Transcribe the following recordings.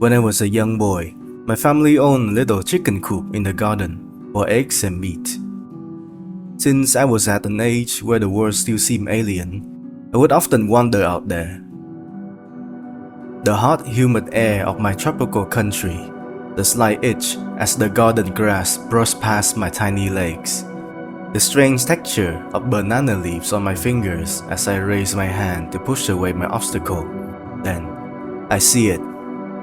When I was a young boy, my family owned a little chicken coop in the garden for eggs and meat. Since I was at an age where the world still seemed alien, I would often wander out there. The hot, humid air of my tropical country, the slight itch as the garden grass brushed past my tiny legs, the strange texture of banana leaves on my fingers as I raised my hand to push away my obstacle. Then, I see it,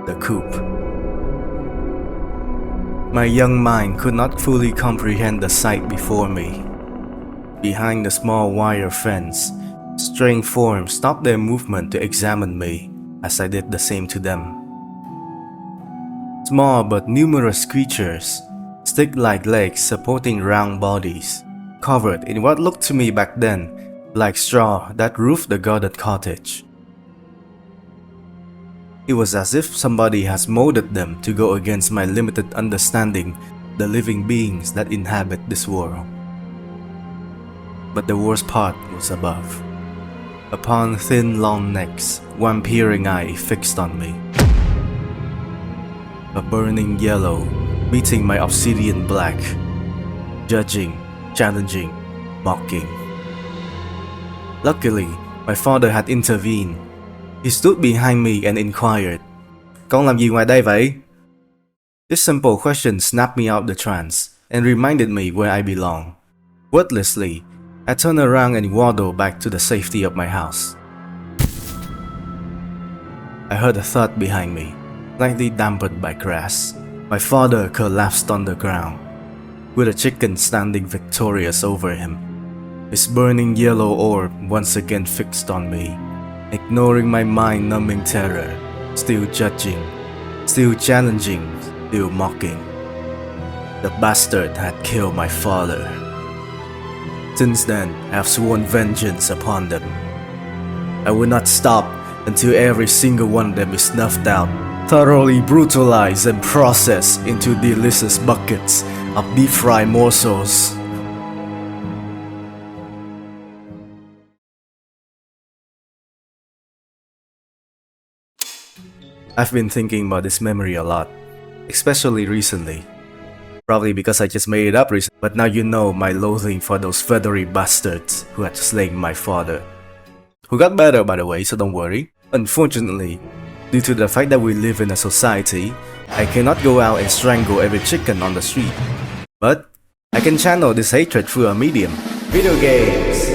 the coop. My young mind could not fully comprehend the sight before me. Behind the small wire fence, strange forms stopped their movement to examine me as I did the same to them. Small but numerous creatures, stick-like legs supporting round bodies, covered in what looked to me back then like straw that roofed the garden cottage. It was as if somebody has molded them to go against my limited understanding the living beings that inhabit this world. But the worst part was above. Upon thin long necks, one peering eye fixed on me. A burning yellow meeting my obsidian black, judging, challenging, mocking. Luckily, my father had intervened. He stood behind me and inquired, "Con làm gì ngoài đây vậy?" This simple question snapped me out the trance and reminded me where I belong. Wordlessly, I turned around and waddled back to the safety of my house. I heard a thud behind me, slightly dampened by grass. My father collapsed on the ground, with a chicken standing victorious over him, his burning yellow orb once again fixed on me. Ignoring my mind-numbing terror, still judging, still challenging, still mocking. The bastard had killed my father. Since then, I have sworn vengeance upon them. I will not stop until every single one of them is snuffed out, thoroughly brutalized and processed into delicious buckets of deep-fried morsels. I've been thinking about this memory a lot, especially recently. Probably because I just made it up recently, but now you know my loathing for those feathery bastards who had slain my father. Who got better, by the way, so don't worry. Unfortunately, due to the fact that we live in a society, I cannot go out and strangle every chicken on the street. But I can channel this hatred through a medium: video games!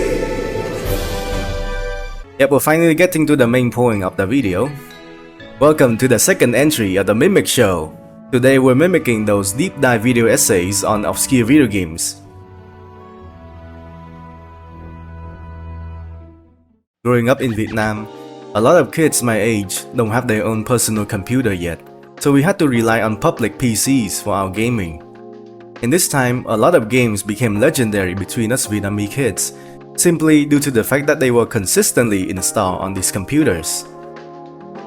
Yep, we're finally getting to the main point of the video. Welcome to the second entry of the Mimic Show. Today we're mimicking those deep dive video essays on obscure video games. Growing up in Vietnam, a lot of kids my age don't have their own personal computer yet, so we had to rely on public PCs for our gaming. In this time, a lot of games became legendary between us Vietnamese kids, simply due to the fact that they were consistently installed on these computers.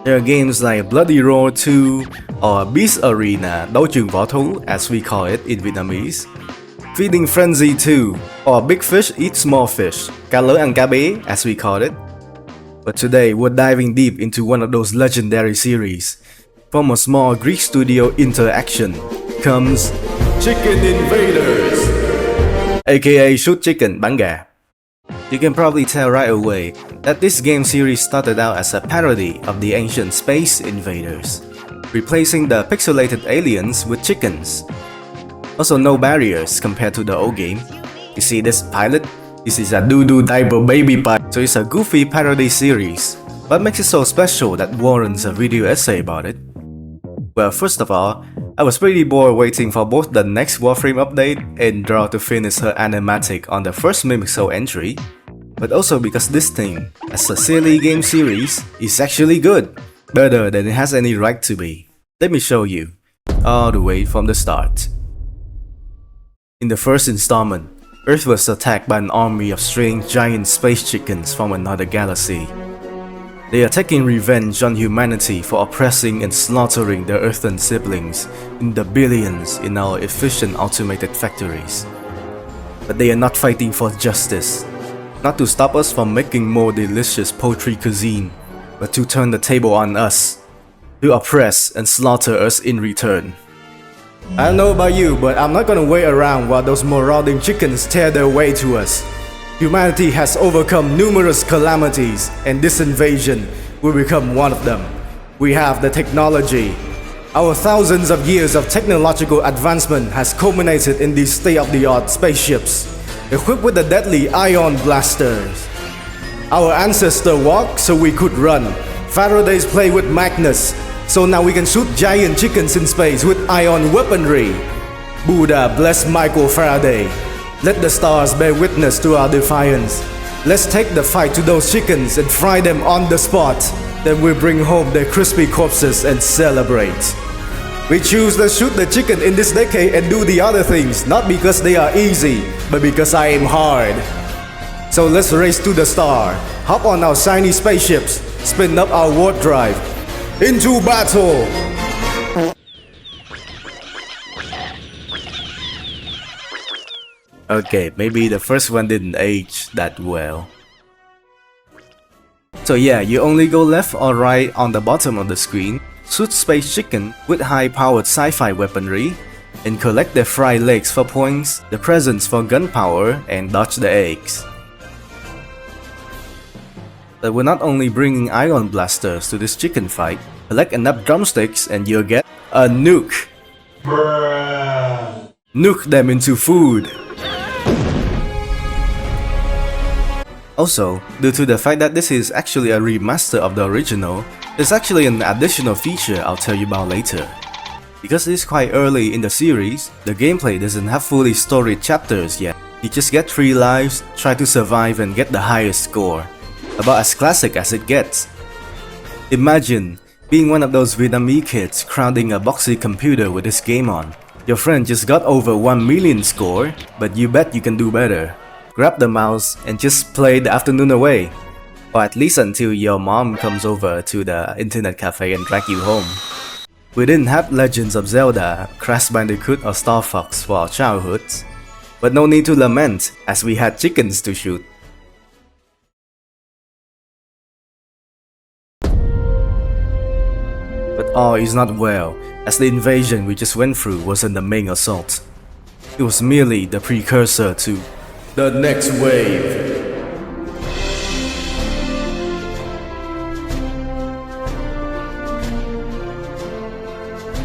There are games like Bloody Roar 2 or Beast Arena, Đấu trường võ thú as we call it in Vietnamese, Feeding Frenzy 2 or Big Fish Eat Small Fish, Cá lớn ăn cá bé as we call it. But today we're diving deep into one of those legendary series. From a small Greek studio interaction comes Chicken Invaders, aka Shoot Chicken, bắn gà. You can probably tell right away that this game series started out as a parody of the ancient Space Invaders, replacing the pixelated aliens with chickens. Also no barriers compared to the old game. You see this pilot? This is a doo-doo diaper baby pilot, so it's a goofy parody series. What makes it so special that warrants a video essay about it? Well, first of all, I was pretty bored waiting for both the next Warframe update and Draw to finish her animatic on the first Mimic Show entry, but also because this thing, as a silly game series, is actually good, better than it has any right to be. Let me show you, all the way from the start. In the first installment, Earth was attacked by an army of strange giant space chickens from another galaxy. They are taking revenge on humanity for oppressing and slaughtering their earthen siblings in the billions in our efficient automated factories. But they are not fighting for justice, not to stop us from making more delicious poultry cuisine, but to turn the table on us. to oppress and slaughter us in return. I don't know about you, but I'm not gonna wait around while those marauding chickens tear their way to us. Humanity has overcome numerous calamities, and this invasion will become one of them. We have the technology. Our thousands of years of technological advancement has culminated in these state-of-the-art spaceships, equipped with the deadly ion blasters. Our ancestors walked so we could run. Pharaohs played with magnets, so now we can shoot giant chickens in space with ion weaponry. Buddha bless Michael Faraday. Let the stars bear witness to our defiance. Let's take the fight to those chickens and fry them on the spot. Then we bring home their crispy corpses and celebrate. We choose to shoot the chicken in this decade and do the other things, not because they are easy, but because I aim hard. So let's race to the star, hop on our shiny spaceships, spin up our warp drive, into battle! Okay, maybe the first one didn't age that well. So yeah, you only go left or right on the bottom of the screen, shoot space chicken with high-powered sci-fi weaponry, and collect their fried legs for points, the presents for gunpowder, and dodge the eggs. But we're not only bringing ion blasters to this chicken fight, collect enough drumsticks and you'll get a nuke. Bruh. Nuke them into food. Also, due to the fact that this is actually a remaster of the original, there's actually an additional feature I'll tell you about later. Because it is quite early in the series, the gameplay doesn't have fully storied chapters yet. You just get 3 lives, try to survive and get the highest score. About as classic as it gets. Imagine being one of those Vietnamese kids crowding a boxy computer with this game on. Your friend just got over 1 million score, but you bet you can do better. Grab the mouse and just play the afternoon away. Or at least until your mom comes over to the internet cafe and drag you home. We didn't have Legends of Zelda, Crash Bandicoot or Star Fox for our childhoods. But no need to lament, as we had chickens to shoot. But all is not well, as the invasion we just went through wasn't the main assault. It was merely the precursor to the next wave.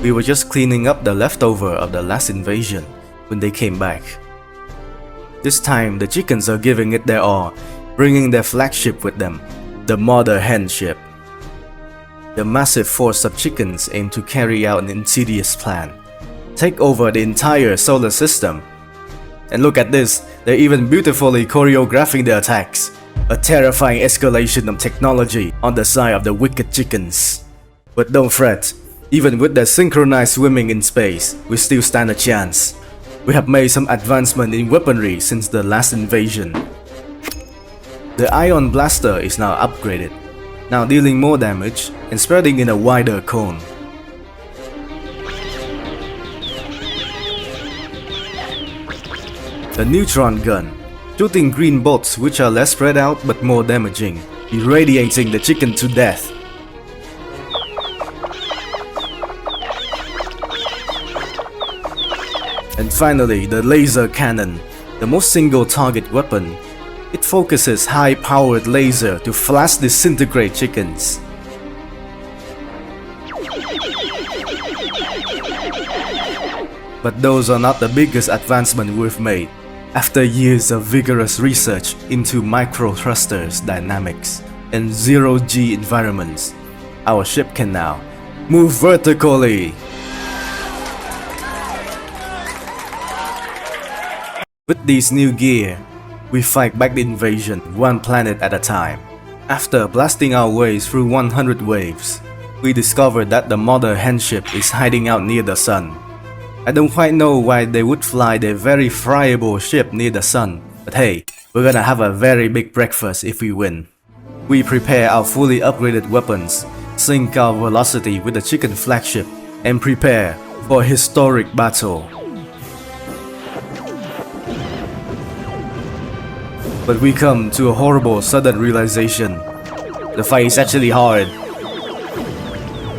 We were just cleaning up the leftover of the last invasion when they came back. This time the chickens are giving it their all, bringing their flagship with them, the Mother Hen ship. The massive force of chickens aim to carry out an insidious plan, take over the entire solar system. And look at this, they're even beautifully choreographing the attacks. A terrifying escalation of technology on the side of the wicked chickens. But don't fret, even with the synchronized swimming in space, we still stand a chance. We have made some advancement in weaponry since the last invasion. The Ion Blaster is now upgraded, now dealing more damage and spreading in a wider cone. The Neutron Gun, shooting green bolts which are less spread out but more damaging, irradiating the chicken to death. And finally, the Laser Cannon, the most single target weapon. It focuses high-powered laser to flash disintegrate chickens. But those are not the biggest advancements we've made. After years of vigorous research into micro-thrusters dynamics and zero-G environments, our ship can now move vertically. With these new gear, we fight back the invasion one planet at a time. After blasting our way through 100 waves, we discovered that the Mother Hen ship is hiding out near the sun. I don't quite know why they would fly their very friable ship near the sun, but hey, we're gonna have a very big breakfast if we win. We prepare our fully upgraded weapons, sync our velocity with the chicken flagship, and prepare for a historic battle. But we come to a horrible sudden realization. The fight is actually hard.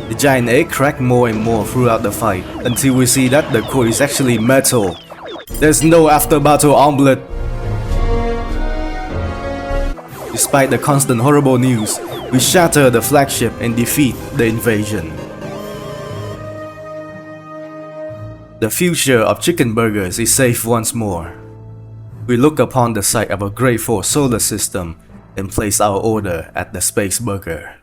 The giant egg cracked more and more throughout the fight, until we see that the core is actually metal. There's no after-battle omelette. Despite the constant horrible news, we shatter the flagship and defeat the invasion. The future of chicken burgers is safe once more. We look upon the site of a grateful solar system and place our order at the Space Burger.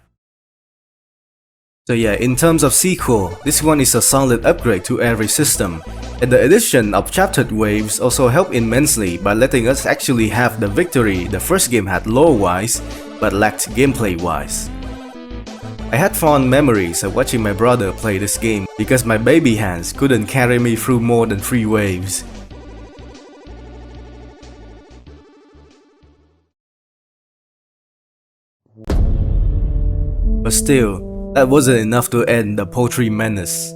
So yeah, in terms of sequel, this one is a solid upgrade to every system, and the addition of chaptered waves also helped immensely by letting us actually have the victory the first game had lore-wise, but lacked gameplay-wise. I had fond memories of watching my brother play this game because my baby hands couldn't carry me through more than 3 waves. But still, that wasn't enough to end the poultry menace.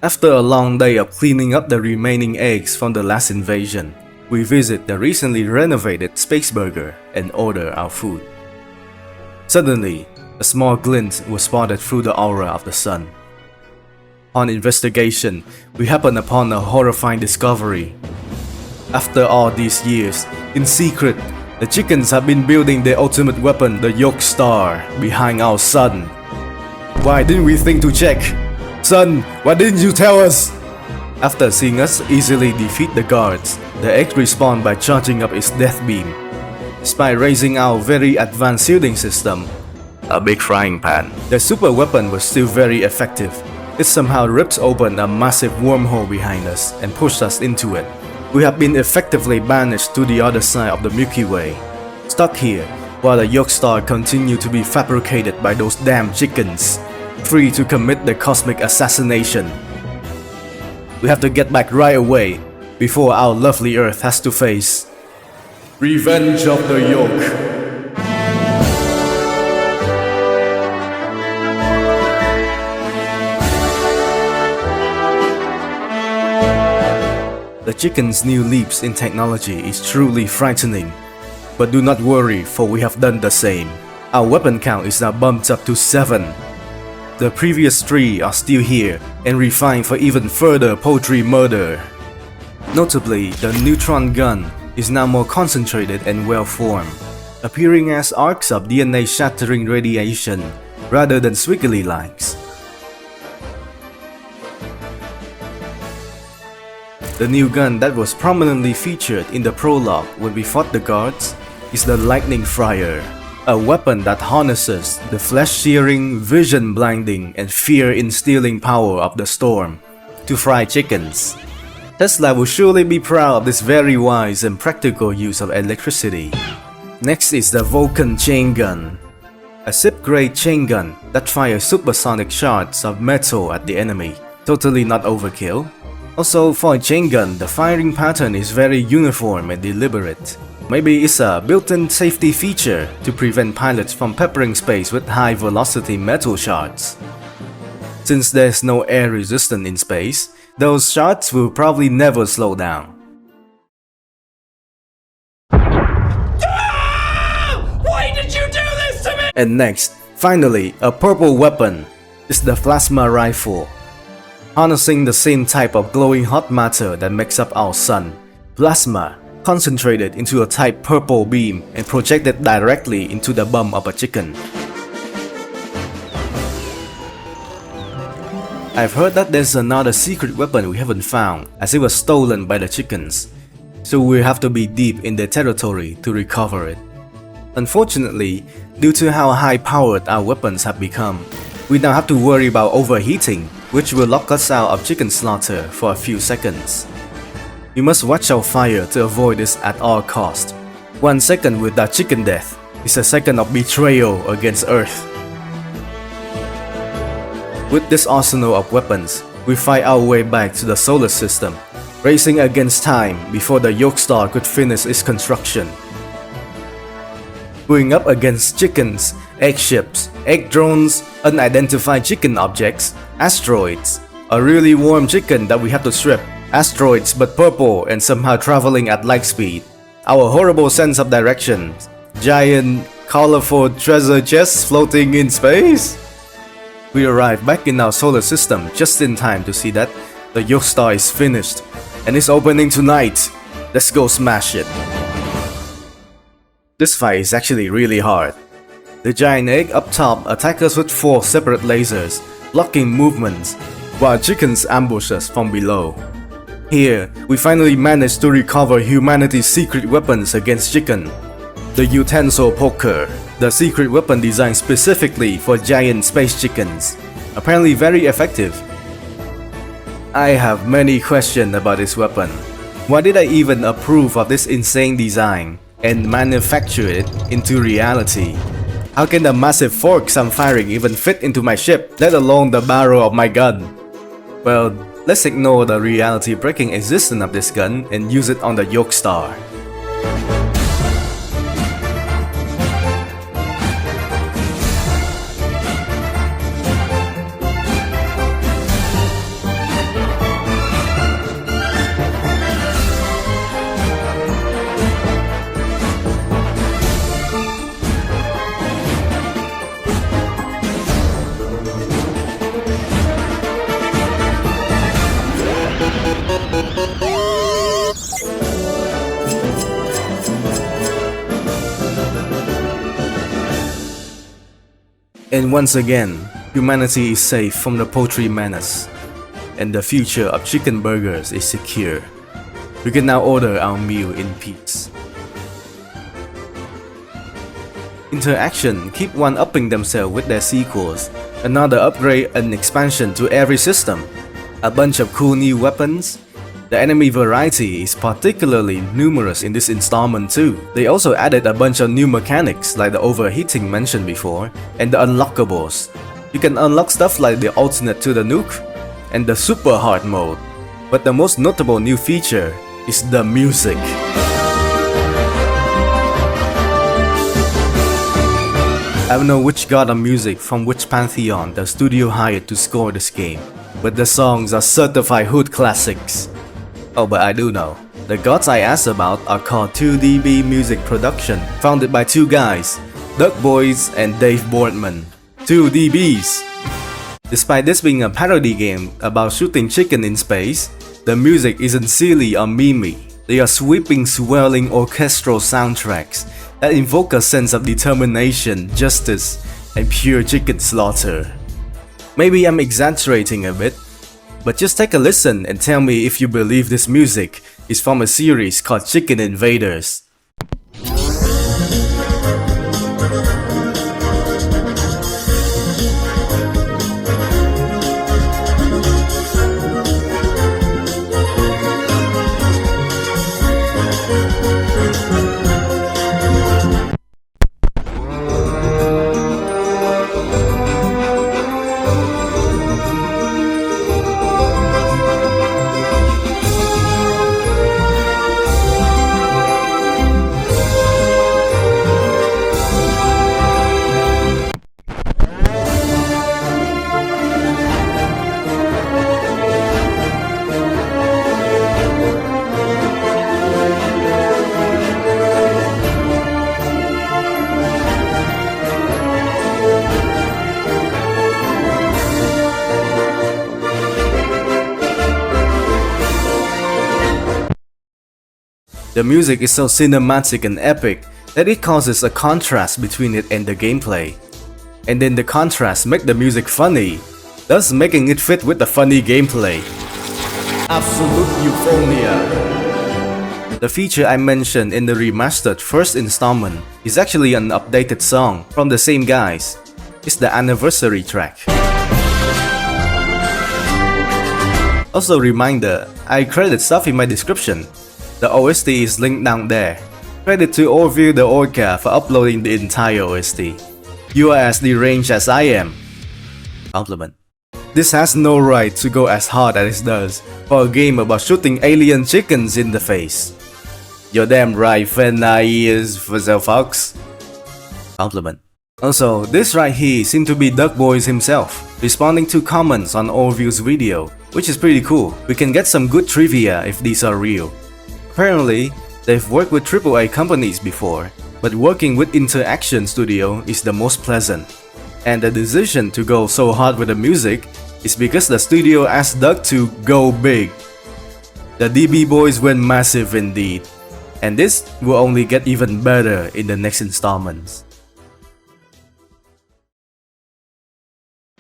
After a long day of cleaning up the remaining eggs from the last invasion, we visit the recently renovated Space Burger and order our food. Suddenly, a small glint was spotted through the aura of the sun. On investigation, we happen upon a horrifying discovery. After all these years, in secret, the chickens have been building their ultimate weapon, the Yolk Star, behind our sun. Why didn't we think to check? Son, why didn't you tell us? After seeing us easily defeat the guards, the egg respawned by charging up its death beam. Despite raising our very advanced shielding system, a big frying pan, the super weapon was still very effective. It somehow ripped open a massive wormhole behind us and pushed us into it. We have been effectively banished to the other side of the Milky Way, stuck here while the Yolk Star continued to be fabricated by those damn chickens, free to commit the cosmic assassination. We have to get back right away before our lovely Earth has to face Revenge of the Yolk. The chicken's new leaps in technology is truly frightening. But do not worry, for we have done the same. Our weapon count is now bumped up to 7. The previous 3 are still here and refined for even further poultry murder. Notably, the neutron gun is now more concentrated and well-formed, appearing as arcs of DNA-shattering radiation rather than squiggly lines. The new gun that was prominently featured in the prologue when we fought the guards is the Lightning Fryer, a weapon that harnesses the flesh-searing, vision-blinding, and fear-instilling power of the storm to fry chickens. Tesla will surely be proud of this very wise and practical use of electricity. Next is the Vulcan Chain Gun, a SIP-grade chain gun that fires supersonic shards of metal at the enemy. Totally not overkill. Also, for a chain gun, the firing pattern is very uniform and deliberate. Maybe it's a built-in safety feature to prevent pilots from peppering space with high-velocity metal shards. Since there's no air resistance in space, those shards will probably never slow down. Why did you do this to me? And next, finally, a purple weapon is the Plasma Rifle. Harnessing the same type of glowing hot matter that makes up our sun, plasma concentrated into a tight purple beam and projected directly into the bum of a chicken. I've heard that there's another secret weapon we haven't found, as it was stolen by the chickens, so we'll have to be deep in their territory to recover it. Unfortunately, due to how high-powered our weapons have become, we now have to worry about overheating, which will lock us out of chicken slaughter for a few seconds. We must watch our fire to avoid this at all costs. 1 second without chicken death is a second of betrayal against Earth. With this arsenal of weapons, we fight our way back to the solar system, racing against time before the Yolk Star could finish its construction. Going up against chickens, egg ships, egg drones, unidentified chicken objects, asteroids, a really warm chicken that we have to strip, asteroids but purple and somehow traveling at light speed, our horrible sense of direction, giant, colorful treasure chests floating in space. We arrive back in our solar system just in time to see that the Yolk star is finished and is opening tonight. Let's go smash it. This fight is actually really hard. The giant egg up top attacks us with 4 separate lasers, blocking movements, while chickens ambush us from below. Here, we finally managed to recover humanity's secret weapons against chicken. The utensil poker, the secret weapon designed specifically for giant space chickens. Apparently very effective. I have many questions about this weapon. Why did I even approve of this insane design and manufacture it into reality? How can the massive forks I'm firing even fit into my ship, let alone the barrel of my gun? Well, let's ignore the reality-breaking existence of this gun and use it on the Yolk star. And once again, humanity is safe from the poultry menace, and the future of chicken burgers is secure. We can now order our meal in peace. Interaction keep one-upping themselves with their sequels, another upgrade and expansion to every system, a bunch of cool new weapons. The enemy variety is particularly numerous in this installment too. They also added a bunch of new mechanics like the overheating mentioned before, and the unlockables. You can unlock stuff like the alternate to the Nuke, and the super hard mode. But the most notable new feature is the music. I don't know which god of music from which pantheon the studio hired to score this game, but the songs are certified hood classics. Oh, but I do know. The gods I asked about are called 2DB Music Production, founded by 2 guys, Doug Boys and Dave Boardman. 2DBs! Despite this being a parody game about shooting chicken in space, the music isn't silly or memey. They are sweeping, swelling orchestral soundtracks that invoke a sense of determination, justice, and pure chicken slaughter. Maybe I'm exaggerating a bit, but just take a listen and tell me if you believe this music is from a series called Chicken Invaders. The music is so cinematic and epic that it causes a contrast between it and the gameplay. And then the contrast makes the music funny, thus making it fit with the funny gameplay. Absolute euphoria! The feature I mentioned in the remastered first installment is actually an updated song from the same guys. It's the anniversary track. Also reminder, I credit stuff in my description. The OST is linked down there. Credit to Orville The Orca for uploading the entire OST. You are as deranged as I am. Compliment. This has no right to go as hard as it does for a game about shooting alien chickens in the face. You're damn right, is for the fox. Compliment. Also, this right here seemed to be Doug Boys himself, responding to comments on Orville's video, which is pretty cool. We can get some good trivia if these are real. Apparently, they've worked with AAA companies before, but working with Interaction Studio is the most pleasant. And the decision to go so hard with the music is because the studio asked Doug to go big. The DB boys went massive indeed, and this will only get even better in the next installments.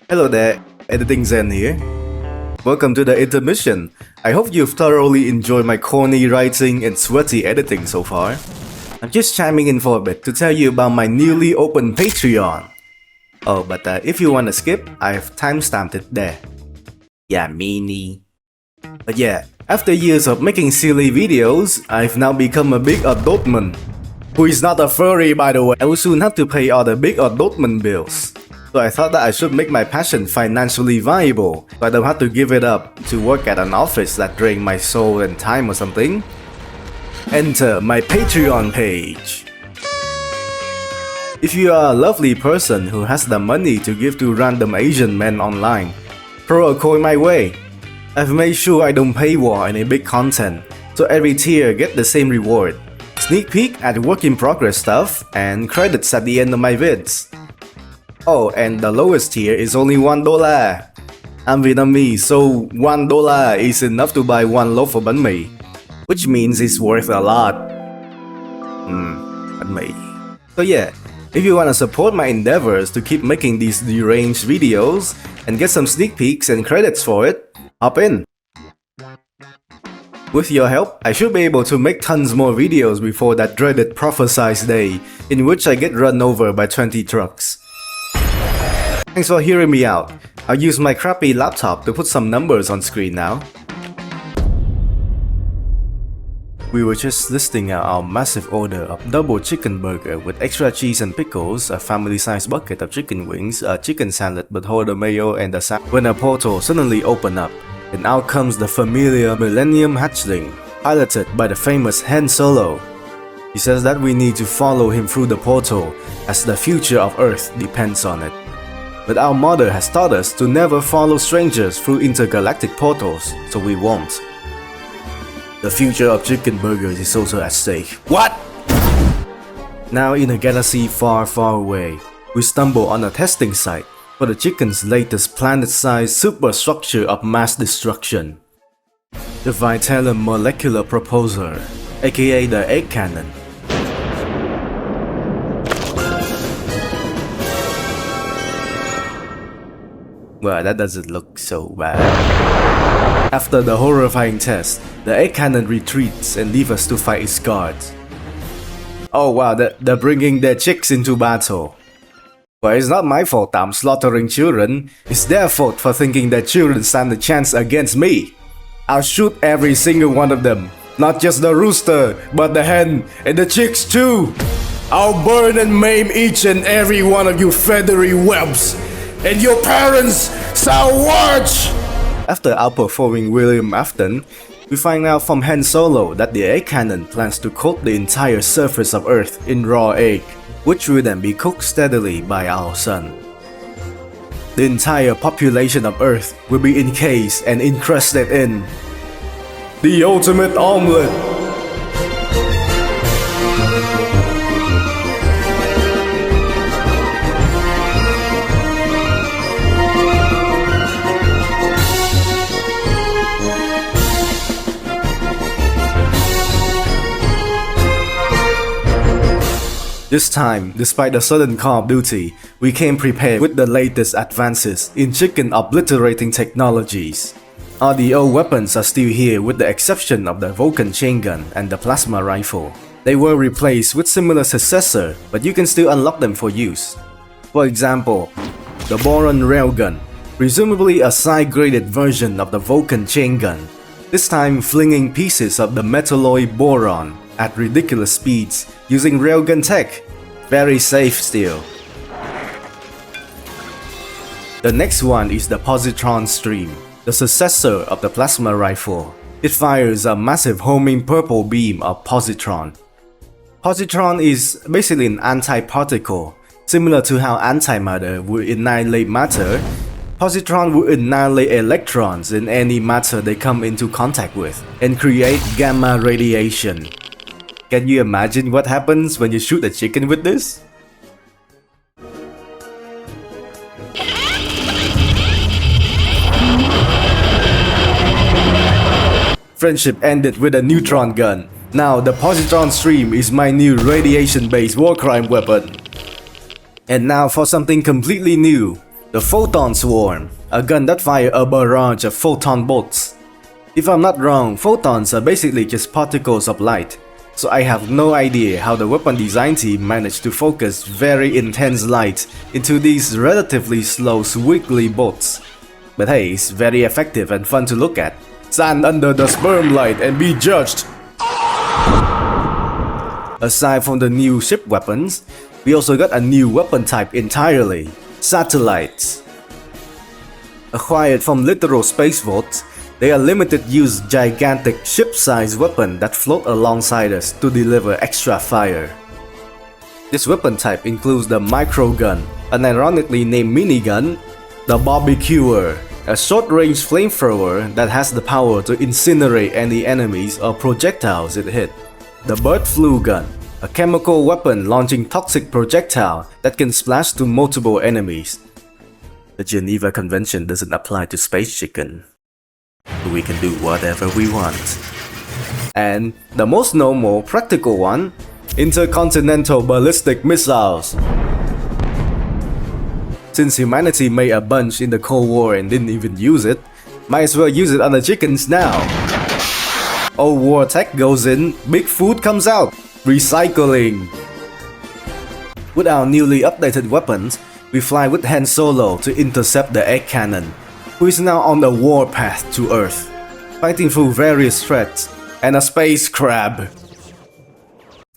Hello there, Editing Zen here. Welcome to the intermission. I hope you've thoroughly enjoyed my corny writing and sweaty editing so far. I'm just chiming in for a bit to tell you about my newly opened Patreon. Oh, but if you wanna skip, I've timestamped it there. Yeah, meanie. But yeah, after years of making silly videos, I've now become a big adult man. Who is not a furry, by the way. I will soon have to pay all the big adult man bills. So I thought that I should make my passion financially viable, so I don't have to give it up to work at an office that drains my soul and time or something. Enter my Patreon page. If you are a lovely person who has the money to give to random Asian men online, throw a coin my way. I've made sure I don't paywall any big content, so every tier get the same reward. Sneak peek at work in progress stuff and credits at the end of my vids. Oh, and the lowest tier is only $1. I'm Vietnamese, so $1 is enough to buy one loaf of bánh mì, which means it's worth a lot. Bánh mì. So yeah, if you wanna support my endeavors to keep making these deranged videos and get some sneak peeks and credits for it, hop in. With your help, I should be able to make tons more videos before that dreaded prophesized day in which I get run over by 20 trucks. Thanks for hearing me out. I'll use my crappy laptop to put some numbers on screen now. We were just listing out our massive order of double chicken burger with extra cheese and pickles, a family-sized bucket of chicken wings, a chicken salad with the mayo and the salad, when a portal suddenly opened up, and out comes the familiar Millennium Hatchling, piloted by the famous Han Solo. He says that we need to follow him through the portal, as the future of Earth depends on it. But our mother has taught us to never follow strangers through intergalactic portals, so we won't. The future of chicken burgers is also at stake. What? Now in a galaxy far, far away, we stumble on a testing site for the chicken's latest planet-sized superstructure of mass destruction. The Vitellum Molecular Proposer, aka the Egg Cannon. Well, that doesn't look so bad. After the horrifying test, the egg cannon retreats and leaves us to fight its guards. Oh wow, they're bringing their chicks into battle. Well, it's not my fault I'm slaughtering children, it's their fault for thinking that children stand a chance against me. I'll shoot every single one of them, not just the rooster, but the hen and the chicks too. I'll burn and maim each and every one of you feathery whelps. And your parents shall watch! After outperforming William Afton, we find out from Han Solo that the egg cannon plans to coat the entire surface of Earth in raw egg, which will then be cooked steadily by our sun. The entire population of Earth will be encased and encrusted in the ultimate omelette. This time, despite the sudden call of duty, we came prepared with the latest advances in chicken obliterating technologies. All the old weapons are still here with the exception of the Vulcan chain gun and the plasma rifle. They were replaced with similar successor, but you can still unlock them for use. For example, the Boron railgun, presumably a side-graded version of the Vulcan chain gun, this time flinging pieces of the metalloid boron at ridiculous speeds using railgun tech. Very safe still. The next one is the Positron stream, the successor of the plasma rifle. It fires a massive homing purple beam of positron. Positron is basically an antiparticle. Similar to how antimatter would annihilate matter, positron would annihilate electrons in any matter they come into contact with and create gamma radiation. Can you imagine what happens when you shoot a chicken with this? friendship ended with a neutron gun. Now the Positron stream is my new radiation-based war crime weapon. And now for something completely new. The Photon Swarm, a gun that fires a barrage of photon bolts. If I'm not wrong, photons are basically just particles of light. So I have no idea how the weapon design team managed to focus very intense light into these relatively slow squiggly bolts. But hey, it's very effective and fun to look at. Stand under the sperm light and be judged! Aside from the new ship weapons, we also got a new weapon type entirely, satellites. Acquired from literal space vaults, they are limited-use gigantic ship-sized weapons that float alongside us to deliver extra fire. This weapon type includes the microgun, an ironically named minigun, the barbecuer, a short-range flamethrower that has the power to incinerate any enemies or projectiles it hit, the bird flu gun, a chemical weapon launching toxic projectile that can splash to multiple enemies. The Geneva Convention doesn't apply to Space Chicken. We can do whatever we want. And the most normal, practical one, intercontinental ballistic missiles. Since humanity made a bunch in the Cold War and didn't even use it, might as well use it on the chickens now. Old war tech goes in, big food comes out. Recycling. With our newly updated weapons, we fly with Han Solo to intercept the egg cannon, who is now on the war path to Earth, fighting through various threats and a space crab.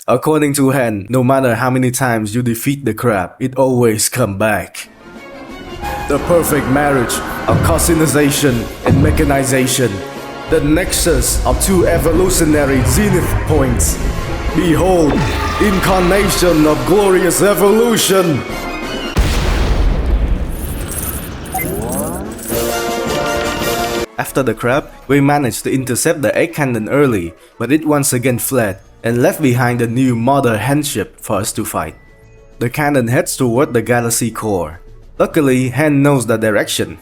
According to Han, no matter how many times you defeat the crab, it always comes back. The perfect marriage of cossinization and mechanization, the nexus of two evolutionary zenith points. Behold, incarnation of glorious evolution! After the crab, we managed to intercept the egg cannon early, but it once again fled and left behind a new mother hen ship for us to fight. The cannon heads toward the galaxy core. Luckily, Han knows the direction.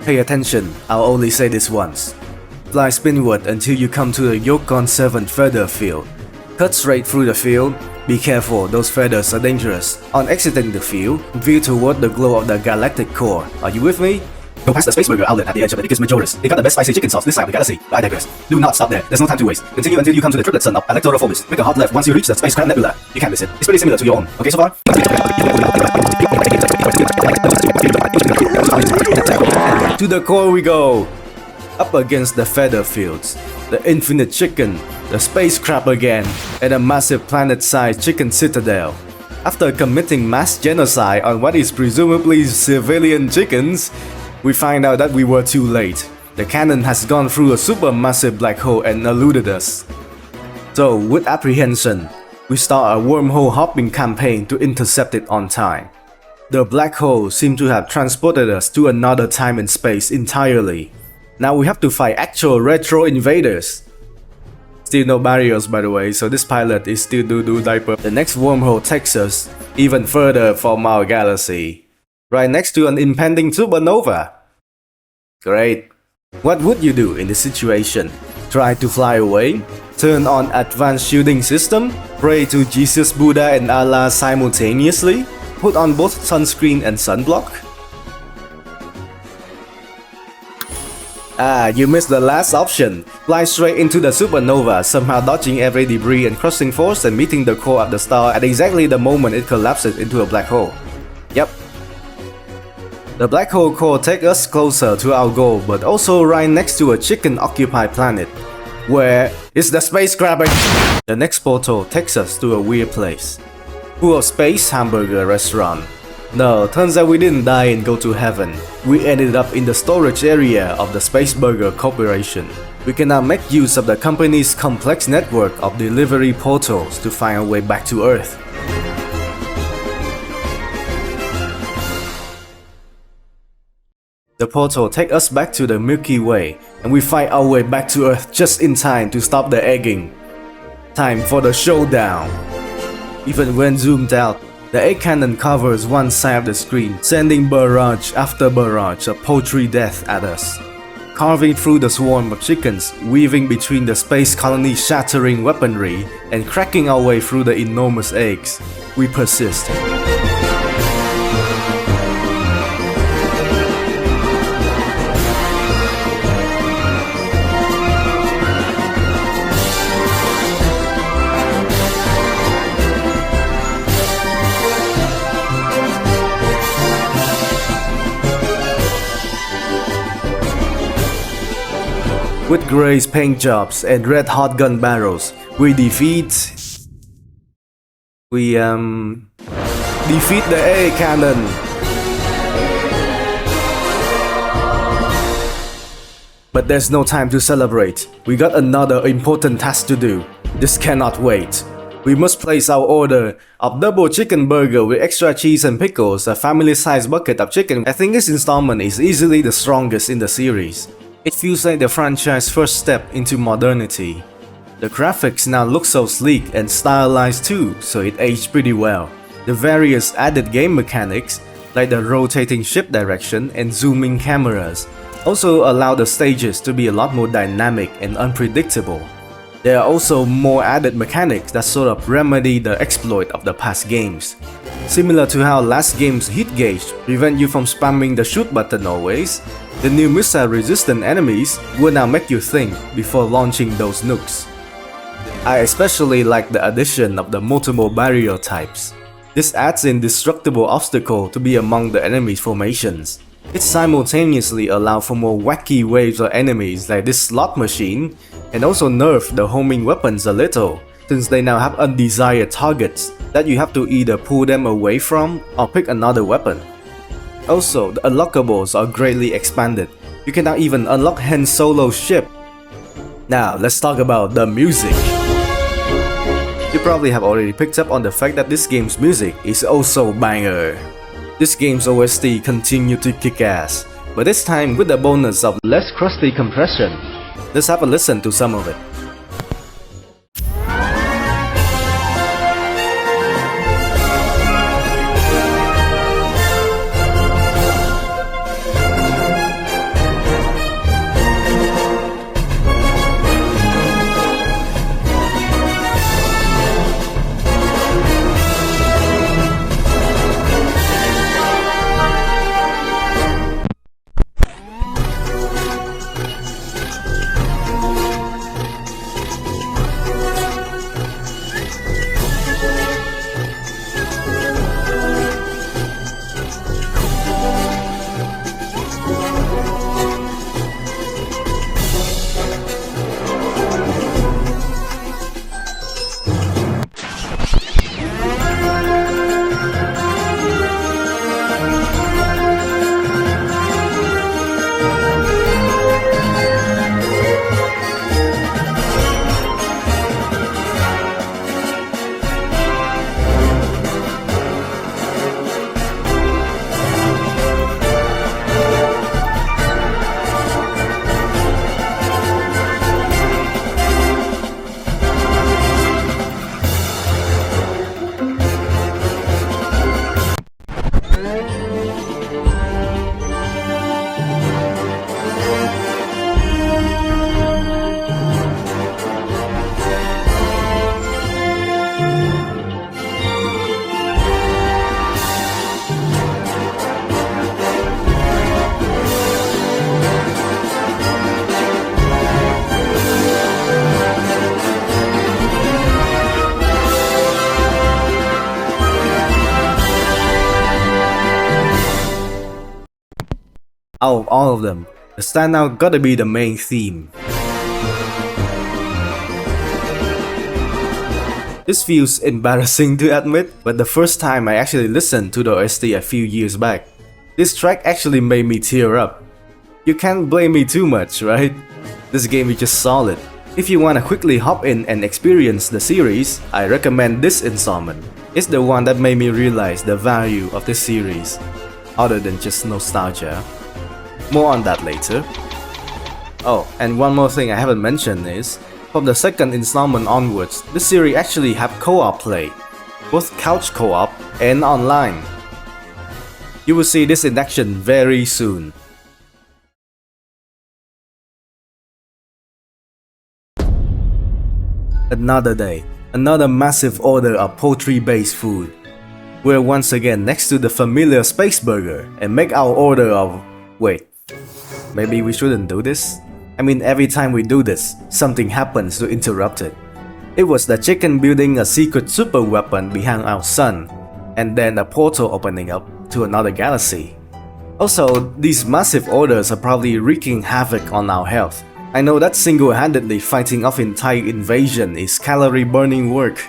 Pay attention, I'll only say this once. Fly spinward until you come to the Yolk on 7th feather field. Cut straight through the field. Be careful, those feathers are dangerous. On exiting the field, veer toward the glow of the galactic core. Are you with me? Go past the Space Burger outlet at the edge of the biggest Majoris. They got the best spicy chicken sauce this side of the galaxy, but I digress. Do not stop there, there's no time to waste. Continue until you come to the triplet sun of Electorophobus. Make a hard left once you reach the Space Crab Nebula. You can't miss it, it's pretty similar to your own. Okay so far? To the core we go! Up against the feather fields, the infinite chicken, the space crab again, and a massive planet-sized chicken citadel. After committing mass genocide on what is presumably civilian chickens, we find out that we were too late. The cannon has gone through a supermassive black hole and eluded us. So, with apprehension, we start a wormhole hopping campaign to intercept it on time. The black hole seemed to have transported us to another time and space entirely. Now we have to fight actual retro invaders. Still no barriers by the way, so this pilot is still doo-doo diaper. The next wormhole takes us even further from our galaxy, right next to an impending supernova. Great. What would you do in this situation? Try to fly away? Turn on advanced shielding system? Pray to Jesus, Buddha and Allah simultaneously? Put on both sunscreen and sunblock? Ah, you missed the last option. Fly straight into the supernova, somehow dodging every debris and crossing force and meeting the core of the star at exactly the moment it collapses into a black hole. Yep. The black hole core takes us closer to our goal, but also right next to a chicken-occupied planet, where is the space crab. The next portal takes us to a weird place, full of space hamburger restaurant. No, turns out we didn't die and go to heaven. We ended up in the storage area of the Space Burger Corporation. We can now make use of the company's complex network of delivery portals to find our way back to Earth. The portal takes us back to the Milky Way, and we fight our way back to Earth just in time to stop the egging. Time for the showdown. Even when zoomed out, the egg cannon covers one side of the screen, sending barrage after barrage of poultry death at us. Carving through the swarm of chickens, weaving between the space colony shattering weaponry, and cracking our way through the enormous eggs, we persist. With Gray's paint jobs and red hot gun barrels, we defeat the A cannon. But there's no time to celebrate. We got another important task to do. This cannot wait. We must place our order of double chicken burger with extra cheese and pickles, a family-sized bucket of chicken. I think this installment is easily the strongest in the series. It feels like the franchise's first step into modernity. The graphics now look so sleek and stylized too, so it aged pretty well. The various added game mechanics, like the rotating ship direction and zooming cameras, also allow the stages to be a lot more dynamic and unpredictable. There are also more added mechanics that sort of remedy the exploit of the past games. Similar to how last game's hit gauge prevent you from spamming the shoot button always, the new missile-resistant enemies will now make you think before launching those nukes. I especially like the addition of the multiple barrier types. This adds in destructible obstacle to be among the enemy's formations. It simultaneously allows for more wacky waves of enemies like this slot machine, and also nerf the homing weapons a little, since they now have undesired targets that you have to either pull them away from or pick another weapon. Also, the unlockables are greatly expanded. You can now even unlock Han Solo's ship. Now, let's talk about the music. You probably have already picked up on the fact that this game's music is also banger. This game's OST continued to kick ass, but this time with the bonus of less crusty compression. Let's have a listen to some of it. Out of all of them, the standout gotta be the main theme. This feels embarrassing to admit, but the first time I actually listened to the OST a few years back, this track actually made me tear up. You can't blame me too much, right? This game is just solid. If you wanna quickly hop in and experience the series, I recommend this installment. It's the one that made me realize the value of this series, other than just nostalgia. More on that later. Oh, and one more thing I haven't mentioned is, from the second installment onwards, the series actually have co-op play, both couch co-op and online. You will see this in action very soon. Another day, another massive order of poultry-based food. We're once again next to the familiar space burger and make our order of... Wait, maybe we shouldn't do this? I mean, every time we do this, something happens to interrupt it. It was the chicken building a secret super weapon behind our sun, and then a portal opening up to another galaxy. Also, these massive orders are probably wreaking havoc on our health. I know that single-handedly fighting off entire invasion is calorie-burning work,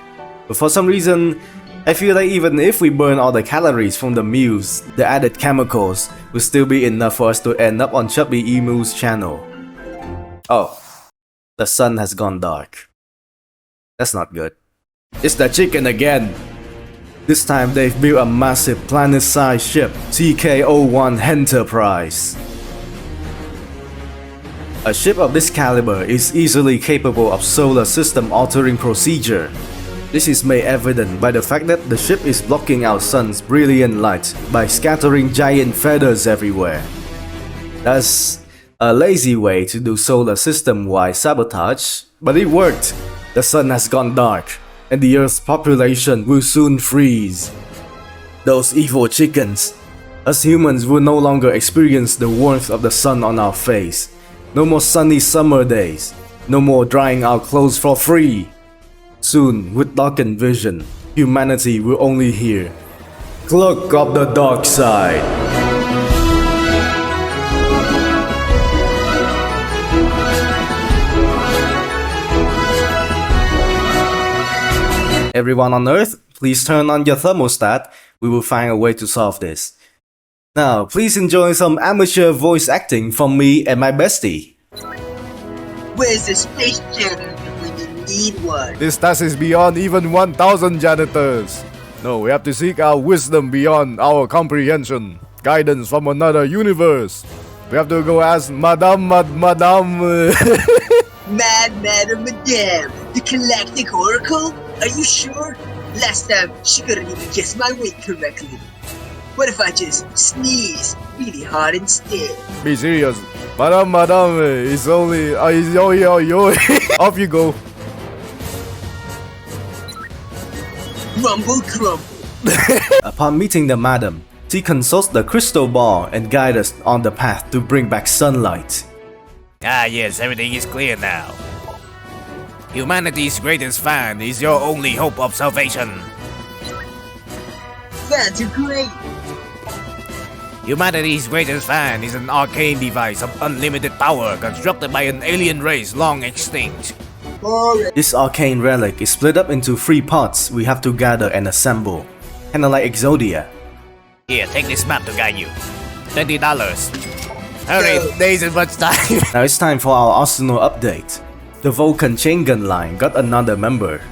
but for some reason, I feel like even if we burn all the calories from the meals, the added chemicals will still be enough for us to end up on Chubby Emu's channel. Oh, the sun has gone dark. That's not good. It's the chicken again! This time they've built a massive planet-sized ship, TK-01 Enterprise. A ship of this caliber is easily capable of solar system altering procedure. This is made evident by the fact that the ship is blocking our sun's brilliant light by scattering giant feathers everywhere. That's a lazy way to do solar system-wide sabotage, but it worked. The sun has gone dark, and the Earth's population will soon freeze. Those evil chickens. Us humans will no longer experience the warmth of the sun on our face. No more sunny summer days. No more drying our clothes for free. Soon, with darkened vision, humanity will only hear Cluck of the dark side. Everyone on Earth, please turn on your thermostat. We will find a way to solve this. Now, please enjoy some amateur voice acting from me and my bestie. Where's the space janitor when you need one? This task is beyond even 1,000 janitors. No, we have to seek our wisdom beyond our comprehension. Guidance from another universe. We have to go ask Madame. Madame, the Galactic Oracle? Are you sure? Last time, she couldn't even guess my weight correctly. What if I just sneeze really hard instead? Be serious. Madame, it's only... Off you go. Rumble crumble. Upon meeting the madam, she consults the crystal ball and guides us on the path to bring back sunlight. Ah yes, everything is clear now. Humanity's greatest fan is your only hope of salvation. Fans are great. Humanity's greatest fan is an arcane device of unlimited power constructed by an alien race long extinct. This arcane relic is split up into 3 parts we have to gather and assemble, kinda like Exodia. Here, take this map to guide you. $20. Hurry, there isn't much time. Now it's time for our arsenal update. The Vulcan chain gun line got another member.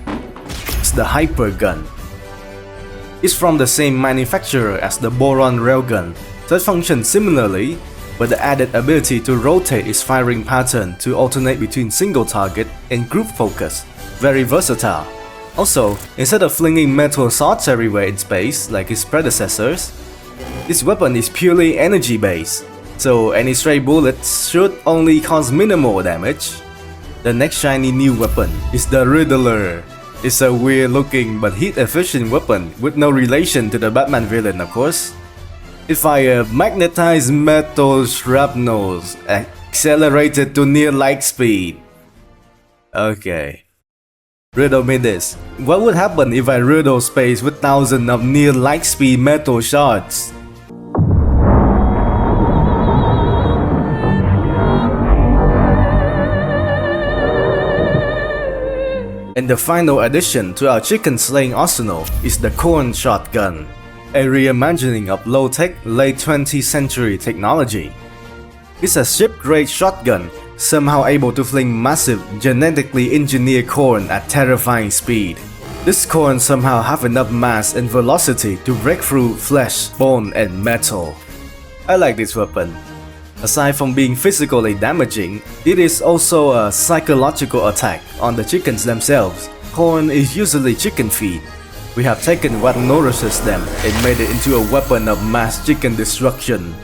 It's the Hyper Gun. It's from the same manufacturer as the Boron Railgun, so it functions similarly, but the added ability to rotate its firing pattern to alternate between single target and group focus. Very versatile. Also, instead of flinging metal swords everywhere in space like its predecessors, this weapon is purely energy based, so any stray bullets should only cause minimal damage. The next shiny new weapon is the Riddler. It's a weird looking but heat efficient weapon with no relation to the Batman villain, of course. It fires magnetized metal shrapnels accelerated to near light speed. Okay. Riddle me this. What would happen if I riddle space with thousands of near light speed metal shards? And the final addition to our chicken slaying arsenal is the Corn Shotgun, a reimagining of low-tech late 20th century technology. It's a ship-grade shotgun, somehow able to fling massive genetically engineered corn at terrifying speed. This corn somehow have enough mass and velocity to break through flesh, bone and metal. I like this weapon. Aside from being physically damaging, it is also a psychological attack on the chickens themselves. Corn is usually chicken feed. We have taken what nourishes them and made it into a weapon of mass chicken destruction.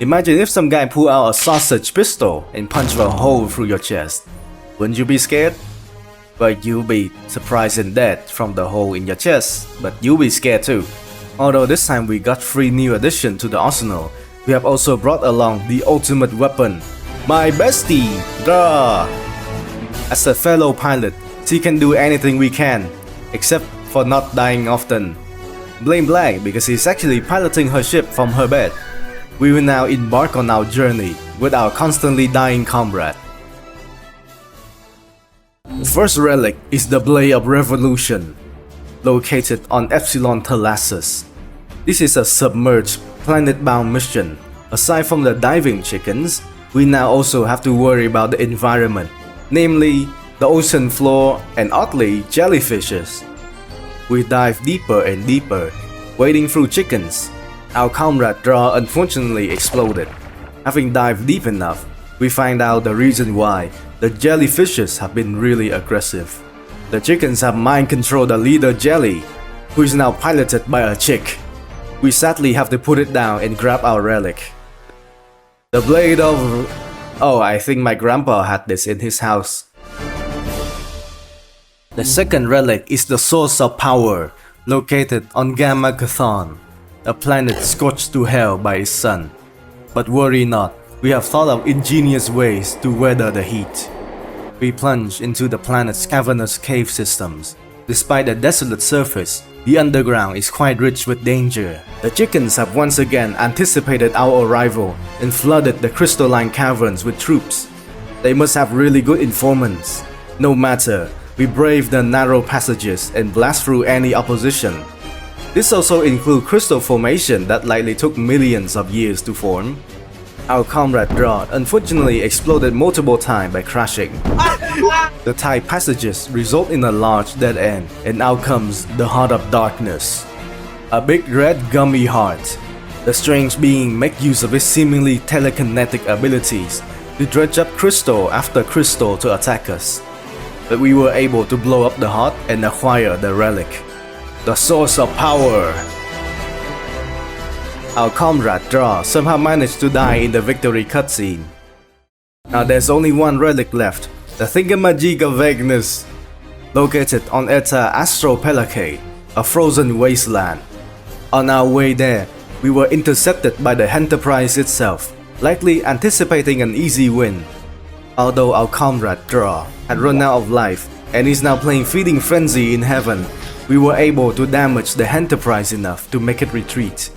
Imagine if some guy pulled out a sausage pistol and punched a hole through your chest. Wouldn't you be scared? But you'll be surprised and dead from the hole in your chest, but you'll be scared too. Although this time we got 3 new additions to the arsenal, we have also brought along the ultimate weapon, my bestie, Draw. As a fellow pilot, she can do anything we can, except for not dying often. Blame Black because he's actually piloting her ship from her bed. We will now embark on our journey with our constantly dying comrade. The first relic is the Blade of Revolution, located on Epsilon Thalassus. This is a submerged, planet-bound mission. Aside from the diving chickens, we now also have to worry about the environment, namely the ocean floor and oddly jellyfishes. We dive deeper and deeper, wading through chickens. Our comrade Draw unfortunately exploded. Having dived deep enough, we find out the reason why the jellyfishes have been really aggressive. The chickens have mind-controlled the leader Jelly, who is now piloted by a chick. We sadly have to put it down and grab our relic. The Blade of... Oh, I think my grandpa had this in his house. The second relic is the Source of Power, located on Gamma Chthon, a planet scorched to hell by its sun. But worry not, we have thought of ingenious ways to weather the heat. We plunge into the planet's cavernous cave systems. Despite the desolate surface, the underground is quite rich with danger. The chickens have once again anticipated our arrival and flooded the crystalline caverns with troops. They must have really good informants. No matter, we brave the narrow passages and blast through any opposition. This also includes crystal formation that likely took millions of years to form. Our comrade Draw unfortunately exploded multiple times by crashing. The tight passages result in a large dead end, and out comes the Heart of Darkness, a big red gummy heart. The strange being makes use of his seemingly telekinetic abilities to dredge up crystal after crystal to attack us. But we were able to blow up the heart and acquire the relic, the Source of Power. Our comrade Draw somehow managed to die in the victory cutscene. Now there's only one relic left, the Thingamajig of Vagueness, located on Eta Astropelacate, a frozen wasteland. On our way there, we were intercepted by the Enterprise itself, likely anticipating an easy win. Although our comrade Draw had run out of life and is now playing Feeding Frenzy in heaven, we were able to damage the Enterprise enough to make it retreat.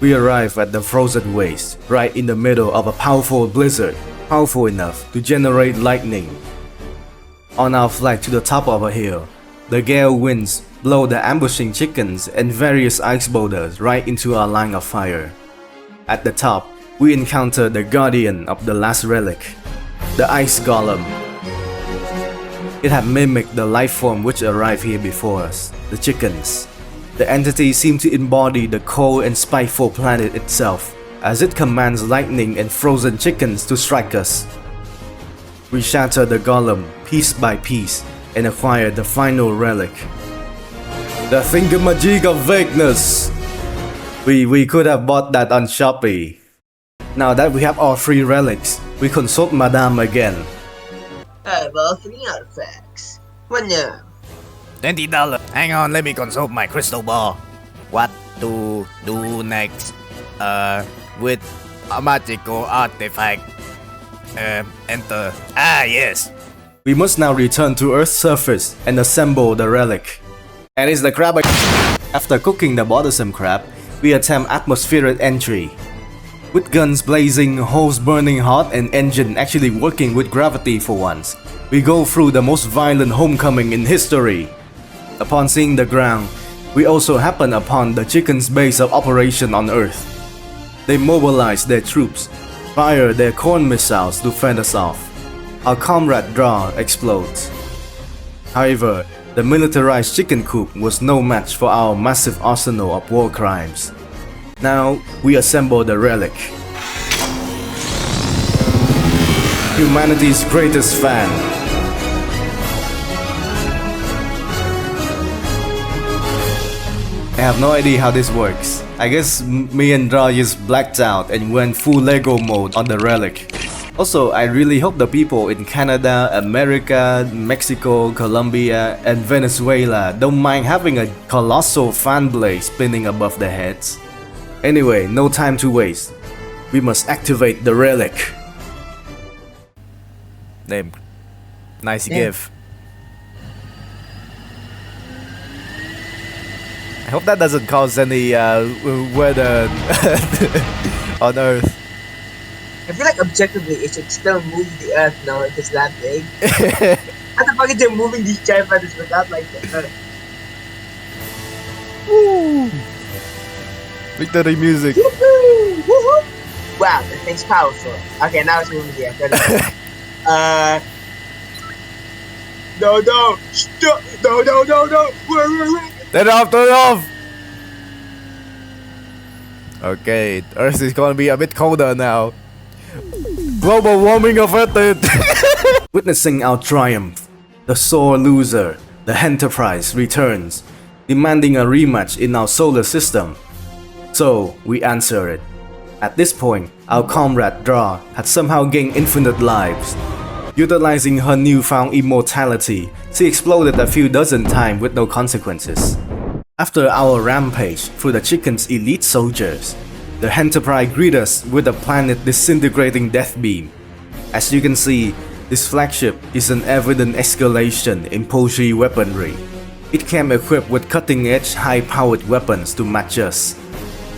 We arrive at the frozen waste, right in the middle of a powerful blizzard, powerful enough to generate lightning. On our flight to the top of a hill, the gale winds blow the ambushing chickens and various ice boulders right into our line of fire. At the top, we encounter the guardian of the last relic, the ice golem. It had mimicked the life form which arrived here before us, the chickens. The entity seemed to embody the cold and spiteful planet itself, as it commands lightning and frozen chickens to strike us. We shatter the golem piece by piece and acquire the final relic, the Thingamajig of Vagueness. We could have bought that on Shopee. Now that we have all 3 relics, we consult Madame again. I have all 3 artifacts. What now? $20. Hang on, let me consult my crystal ball. What to do next? With a magical artifact. Enter. Ah, yes. We must now return to Earth's surface and assemble the relic. And it's the crab. After cooking the bothersome crab, we attempt atmospheric entry. With guns blazing, holes burning hot, and engine actually working with gravity for once, we go through the most violent homecoming in history. Upon seeing the ground, we also happen upon the chickens' base of operation on Earth. They mobilize their troops, fire their corn missiles to fend us off. Our comrade Draw explodes. However, the militarized chicken coop was no match for our massive arsenal of war crimes. Now, we assemble the relic. Humanity's greatest fan. I have no idea how this works. I guess me and Draw just blacked out and went full Lego mode on the relic. Also, I really hope the people in Canada, America, Mexico, Colombia, and Venezuela don't mind having a colossal fan blade spinning above their heads. Anyway, no time to waste. We must activate the relic. Name. Nice Yeah. gift. I hope that doesn't cause any weather on Earth. I feel like objectively it should still move the earth now if it's that big. How the fuck is it moving these giant feathers without like the earth? Woo! Victory music. Woohoo! Woohoo! Wow, that thing's powerful. Okay, now it's moving the earth. No, stop! No! Wait. Turn it off, turn it off! Okay, Earth is gonna be a bit colder now. Global warming averted! Witnessing our triumph, the sore loser, the Enterprise, returns, demanding a rematch in our solar system. So, we answer it. At this point, our comrade Dra had somehow gained infinite lives. Utilizing her newfound immortality, she exploded a few dozen times with no consequences. After our rampage through the Chicken's elite soldiers, the Enterprise greeted us with a planet disintegrating death beam. As you can see, this flagship is an evident escalation in poultry weaponry. It came equipped with cutting-edge high-powered weapons to match us.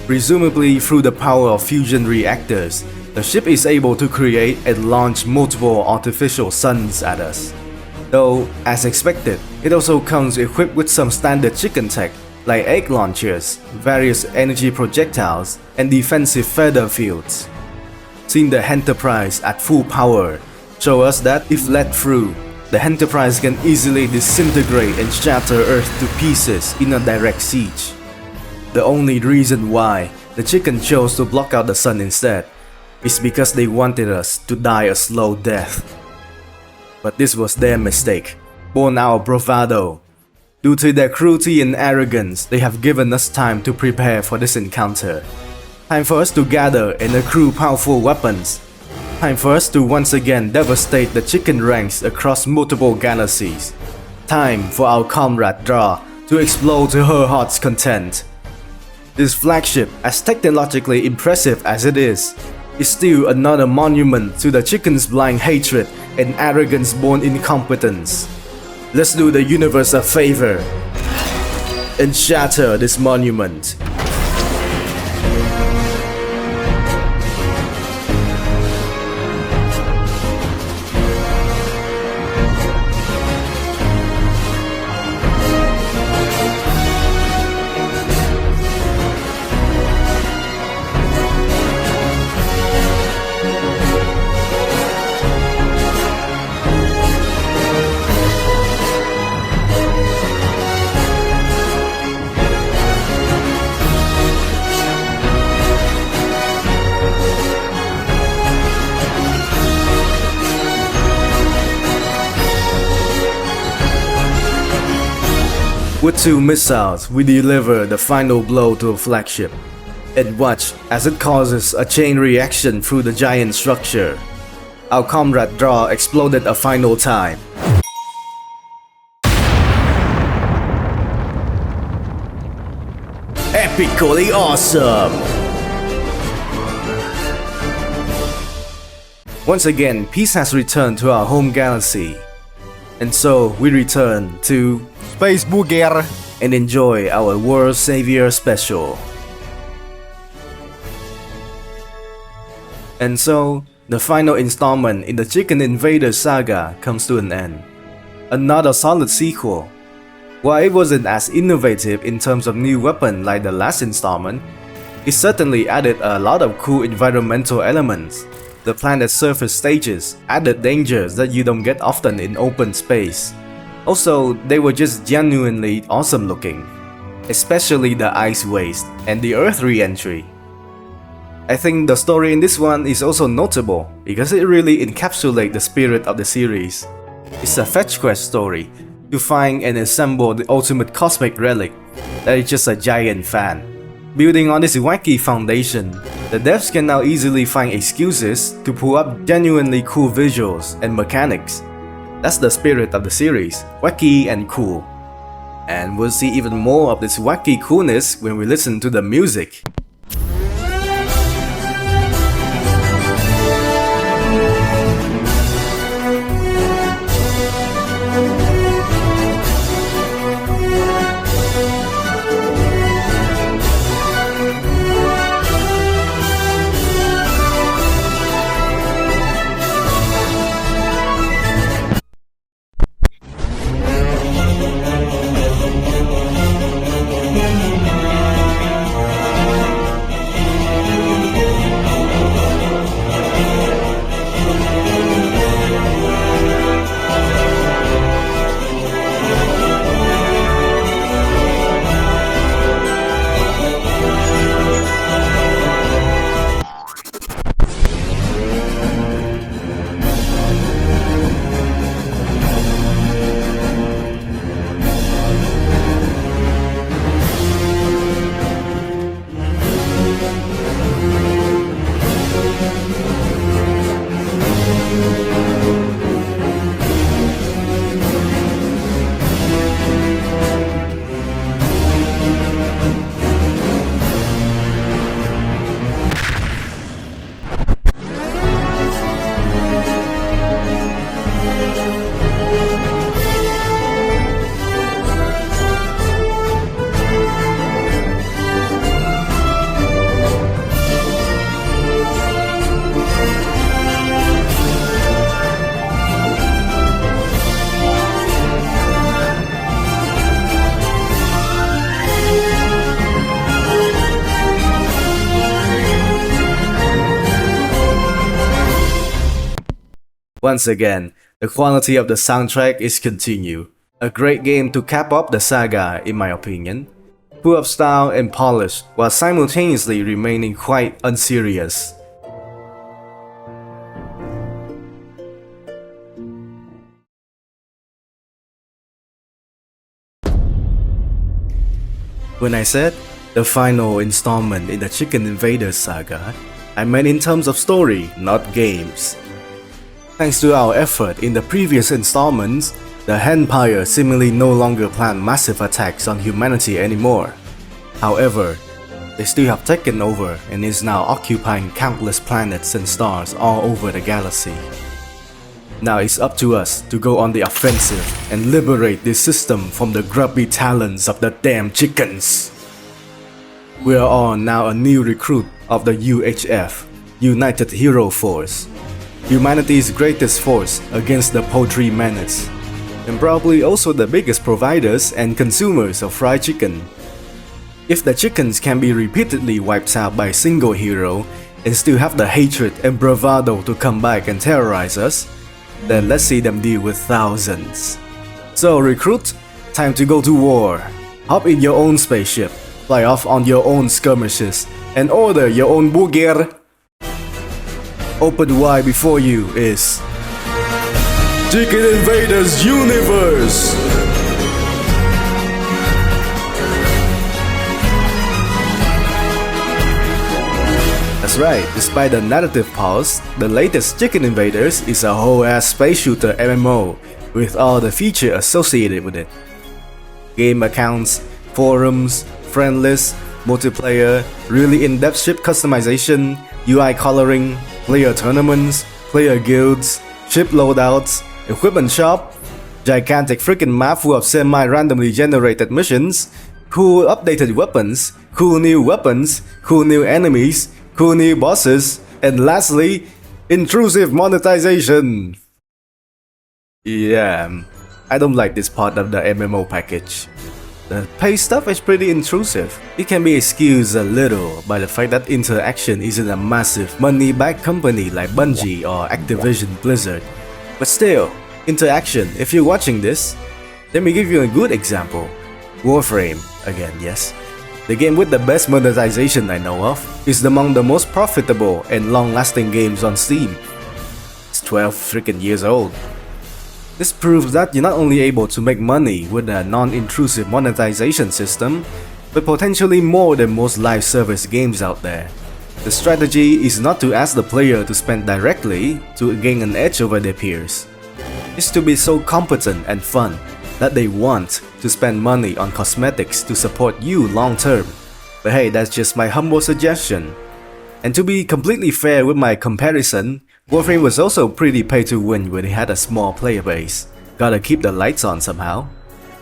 Presumably through the power of fusion reactors, the ship is able to create and launch multiple artificial suns at us. Though, as expected, it also comes equipped with some standard chicken tech like egg launchers, various energy projectiles, and defensive feather fields. Seeing the Enterprise at full power show us that if let through, the Enterprise can easily disintegrate and shatter Earth to pieces in a direct siege. The only reason why the Chicken chose to block out the sun instead is because they wanted us to die a slow death. But this was their mistake, born out of bravado. Due to their cruelty and arrogance, they have given us time to prepare for this encounter. Time for us to gather and accrue powerful weapons. Time for us to once again devastate the Chicken ranks across multiple galaxies. Time for our comrade Dra to explode to her heart's content. This flagship, as technologically impressive as it is still another monument to the Chicken's blind hatred and arrogance-born incompetence. Let's do the universe a favor and shatter this monument. With two missiles, we deliver the final blow to a flagship, and watch as it causes a chain reaction through the giant structure. Our comrade Dra exploded a final time. Epically awesome! Once again, peace has returned to our home galaxy. And so, we return to Space Booger! and enjoy our World Savior special. And so, the final installment in the Chicken Invaders saga comes to an end. Another solid sequel. While it wasn't as innovative in terms of new weapon like the last installment, it certainly added a lot of cool environmental elements. The planet's surface stages added dangers that you don't get often in open space. Also, they were just genuinely awesome looking, especially the ice waste and the Earth re-entry. I think the story in this one is also notable because it really encapsulates the spirit of the series. It's a fetch quest story to find and assemble the ultimate cosmic relic that is just a giant fan. Building on this wacky foundation, the devs can now easily find excuses to pull up genuinely cool visuals and mechanics. That's the spirit of the series, wacky and cool. And we'll see even more of this wacky coolness when we listen to the music. Once again, the quality of the soundtrack is continued. A great game to cap off the saga, in my opinion. Full of style and polish, while simultaneously remaining quite unserious. When I said the final installment in the Chicken Invaders saga, I meant in terms of story, not games. Thanks to our effort in the previous installments, the Empire seemingly no longer plan massive attacks on humanity anymore. However, they still have taken over and is now occupying countless planets and stars all over the galaxy. Now it's up to us to go on the offensive and liberate this system from the grubby talons of the damn chickens. We are all now a new recruit of the UHF, United Hero Force. Humanity's greatest force against the poultry menace, and probably also the biggest providers and consumers of fried chicken. If the chickens can be repeatedly wiped out by a single hero and still have the hatred and bravado to come back and terrorize us, then let's see them deal with thousands. So recruit, time to go to war. Hop in your own spaceship, fly off on your own skirmishes, and order your own burger. Open wide before you is Chicken Invaders Universe! That's right, despite the narrative pause, the latest Chicken Invaders is a whole-ass space shooter MMO with all the features associated with it. Game accounts, forums, friend lists, multiplayer, really in-depth ship customization, UI coloring, player tournaments, player guilds, ship loadouts, equipment shop, gigantic freaking map full of semi-randomly generated missions, cool updated weapons, cool new enemies, cool new bosses, and lastly, intrusive monetization. Yeah, I don't like this part of the MMO package. The pay stuff is pretty intrusive. It can be excused a little by the fact that Interaction isn't a massive money-back company like Bungie or Activision Blizzard. But still, Interaction, if you're watching this, let me give you a good example. Warframe, again, yes. The game with the best monetization I know of is among the most profitable and long-lasting games on Steam. It's 12 freaking years old. This proves that you're not only able to make money with a non-intrusive monetization system, but potentially more than most live service games out there. The strategy is not to ask the player to spend directly to gain an edge over their peers. It's to be so competent and fun that they want to spend money on cosmetics to support you long term. But hey, that's just my humble suggestion. And to be completely fair with my comparison, Warframe was also pretty pay to win when it had a small player base. Gotta keep the lights on somehow.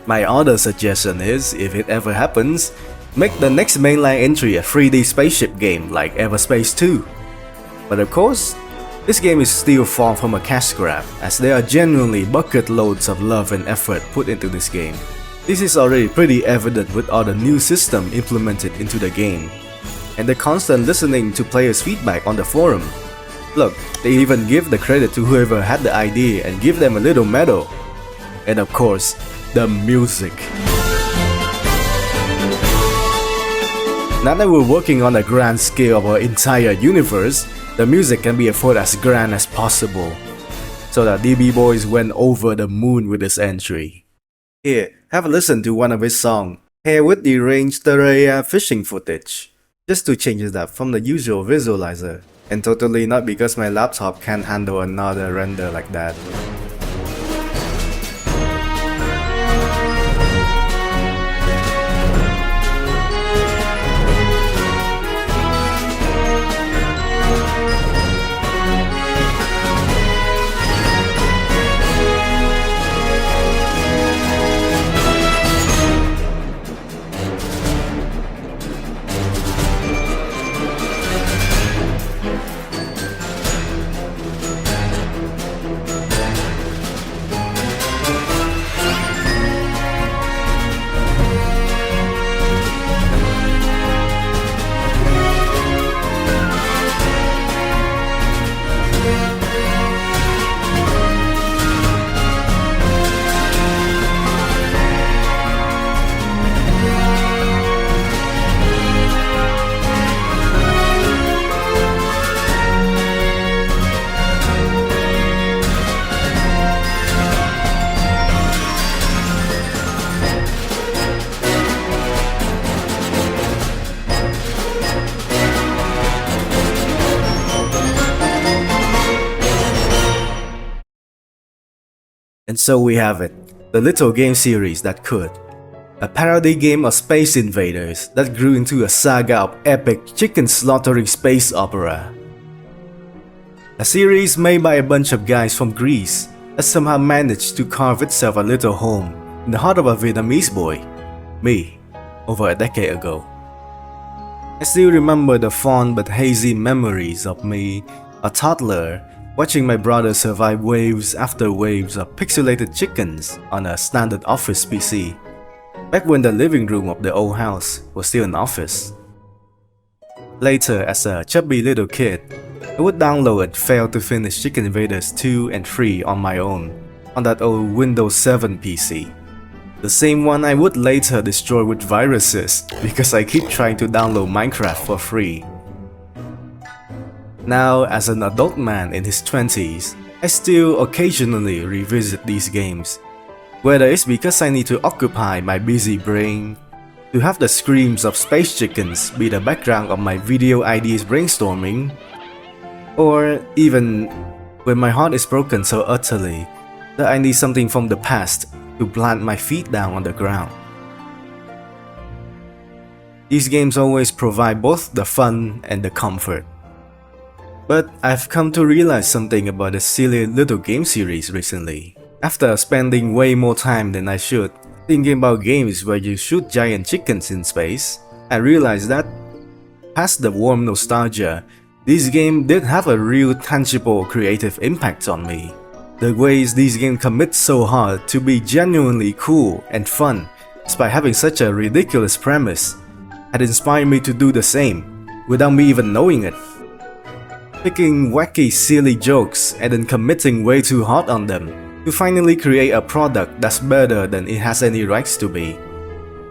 My other suggestion is, if it ever happens, make the next mainline entry a 3D spaceship game like Everspace 2. But of course, this game is still far from a cash grab, as there are genuinely bucket loads of love and effort put into this game. This is already pretty evident with all the new system implemented into the game, and the constant listening to players' feedback on the forum. Look, they even give the credit to whoever had the idea and give them a little medal. And of course, the music. Now that we're working on a grand scale of our entire universe, the music can be afforded as grand as possible. So the DB boys went over the moon with this entry. Here, have a listen to one of his songs, paired with the range terraria fishing footage, just to change it up from the usual visualizer, and totally not because my laptop can't handle another render like that. And so we have it, the little game series that could. A parody game of Space Invaders that grew into a saga of epic chicken slaughtering space opera. A series made by a bunch of guys from Greece that somehow managed to carve itself a little home in the heart of a Vietnamese boy, me, over a decade ago. I still remember the fond but hazy memories of me, a toddler, watching my brother survive waves after waves of pixelated chickens on a standard office PC, back when the living room of the old house was still an office. Later, as a chubby little kid, I would download and fail to finish Chicken Invaders 2 and 3 on my own, on that old Windows 7 PC. The same one I would later destroy with viruses because I keep trying to download Minecraft for free. Now, as an adult man in his 20s, I still occasionally revisit these games, whether it's because I need to occupy my busy brain, to have the screams of space chickens be the background of my video ideas brainstorming, or even when my heart is broken so utterly that I need something from the past to plant my feet down on the ground. These games always provide both the fun and the comfort. But I've come to realize something about this silly little game series recently. After spending way more time than I should thinking about games where you shoot giant chickens in space, I realized that, past the warm nostalgia, this game did have a real tangible creative impact on me. The ways these games commit so hard to be genuinely cool and fun, despite having such a ridiculous premise, had inspired me to do the same, without me even knowing it. Picking wacky silly jokes and then committing way too hard on them to finally create a product that's better than it has any rights to be.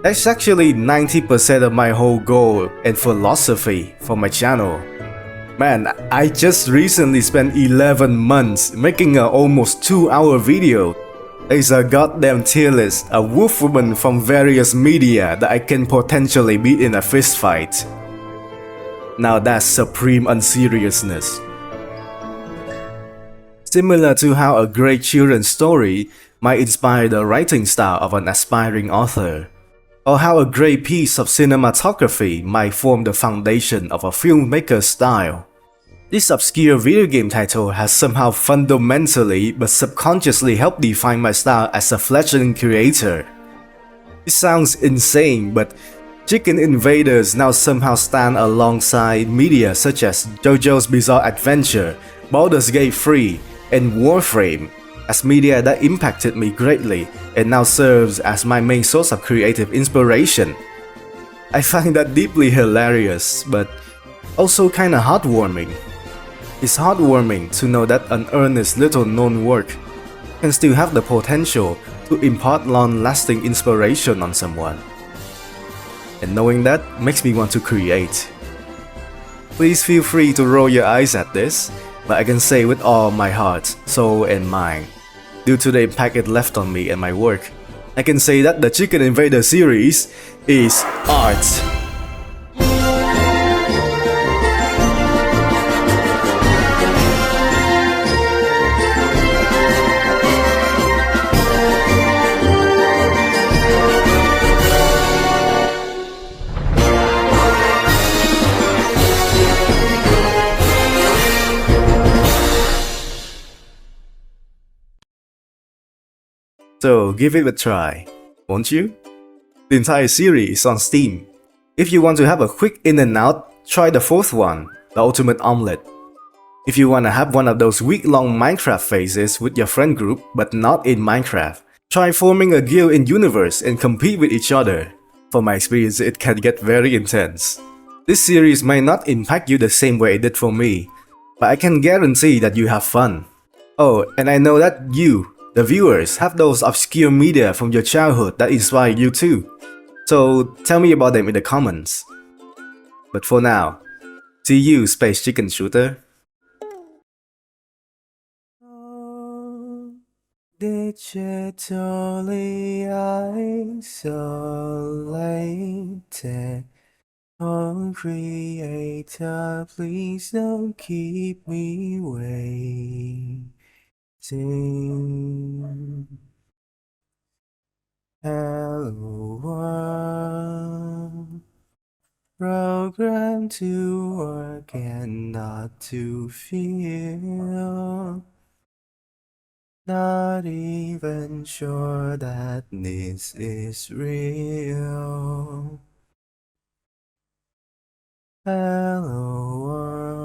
That's actually 90% of my whole goal and philosophy for my channel. Man, I just recently spent 11 months making an almost 2-hour video There's a goddamn tier list of wolf women from various media that I can potentially beat in a fist fight. Now that's supreme unseriousness. Similar to how a great children's story might inspire the writing style of an aspiring author, or how a great piece of cinematography might form the foundation of a filmmaker's style. This obscure video game title has somehow fundamentally but subconsciously helped define my style as a fledgling creator. It sounds insane, but Chicken Invaders now somehow stand alongside media such as JoJo's Bizarre Adventure, Baldur's Gate 3, and Warframe as media that impacted me greatly and now serves as my main source of creative inspiration. I find that deeply hilarious, but also kinda heartwarming. It's heartwarming to know that an earnest little known work can still have the potential to impart long-lasting inspiration on someone. And knowing that makes me want to create. Please feel free to roll your eyes at this, but I can say with all my heart, soul and mind, due to the impact it left on me and my work, I can say that the Chicken Invader series is art. So give it a try, won't you? The entire series is on Steam. If you want to have a quick in and out, try the fourth one, the Ultimate Omelette. If you want to have one of those week-long Minecraft phases with your friend group but not in Minecraft, try forming a guild in universe and compete with each other. From my experience, it can get very intense. This series may not impact you the same way it did for me, but I can guarantee that you have fun. Oh, and I know that you, the viewers, have those obscure media from your childhood that inspire you too. So tell me about them in the comments. But for now, see you, Space Chicken Shooter. Digitally isolated. Oh, creator, please don't keep me waiting. Hello world, programmed to work and not to feel. Not even sure that this is real. Hello world.